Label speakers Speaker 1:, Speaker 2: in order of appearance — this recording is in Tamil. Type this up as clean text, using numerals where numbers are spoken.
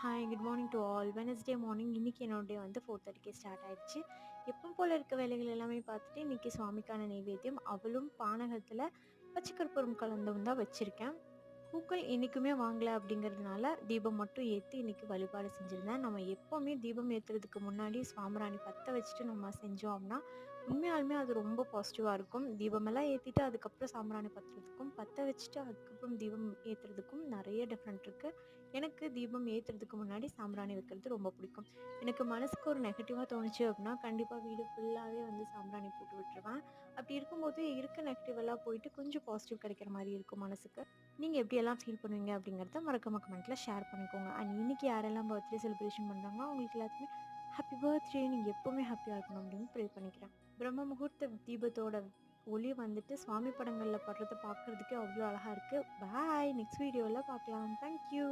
Speaker 1: Hi good morning to all. Wednesday morning இன்னைக்கு என்னோட டே வந்து 4:30க்கு ஸ்டார்ட் ஆயிடுச்சு. எப்பவும் போல இருக்க வேலைகள் எல்லாமே பார்த்துட்டு இன்னைக்கு சுவாமிக்கான நெய்வேத்தியம் அவலும் பானகத்தில் பச்சை கற்பூரம் கலந்தும் தான் வச்சுருக்கேன். பூக்கள் என்றைக்குமே வாங்கலை அப்படிங்கிறதுனால தீபம் மட்டும் ஏற்றி இன்றைக்கி வழிபாடு செஞ்சுருந்தேன். நம்ம எப்போவுமே தீபம் ஏற்றுறதுக்கு முன்னாடி சாம்பிராணி பற்ற வச்சுட்டு நம்ம செஞ்சோம் அப்படின்னா உண்மையாலுமே அது ரொம்ப பாசிட்டிவாக இருக்கும். தீபமெல்லாம் ஏற்றிட்டு அதுக்கப்புறம் சாம்பிராணி பற்றுறதுக்கும் பற்ற வச்சுட்டு அதுக்கப்புறம் தீபம் ஏற்றுறதுக்கும் நிறைய டிஃப்ரெண்ட் இருக்குது. எனக்கு தீபம் ஏற்றுறதுக்கு முன்னாடி சாம்பிராணி வைக்கிறது ரொம்ப பிடிக்கும். எனக்கு மனசுக்கு ஒரு நெகட்டிவாக தோணுச்சு அப்படின்னா கண்டிப்பாக வீடு ஃபுல்லாகவே வந்து சாம்பிராணி போட்டு விட்டுருவேன். அப்படி இருக்கும்போது இருக்க நெகட்டிவ் எல்லாம் போயிட்டு கொஞ்சம் பாசிட்டிவ் கிடைக்கிற மாதிரி இருக்கும் மனசுக்கு. நீங்கள் எப்படியெல்லாம் ஃபீல் பண்ணுவீங்க அப்படிங்கிறத மறக்காம கமெண்ட்டில் ஷேர் பண்ணிக்கோங்க. அண்ட் இன்னைக்கு யாரெல்லாம் பர்த்டே செலிப்ரேஷன் பண்ணுறாங்களோ அவங்களுக்கு எல்லாத்துக்குமே ஹாப்பி பர்த்டே, நீங்கள் எப்போவுமே ஹாப்பியாக இருக்கணும் அப்படின்னு ப்ரே பண்ணிக்கிறேன். பிரம்ம முகூர்த்த தீபத்தோட ஒளி வந்துட்டு சுவாமி படங்களில் படுறதை பார்க்குறதுக்கே அவ்வளோ அழகாக இருக்குது. பாய், நெக்ஸ்ட் வீடியோவில் பார்க்கலாம். தேங்க்யூ.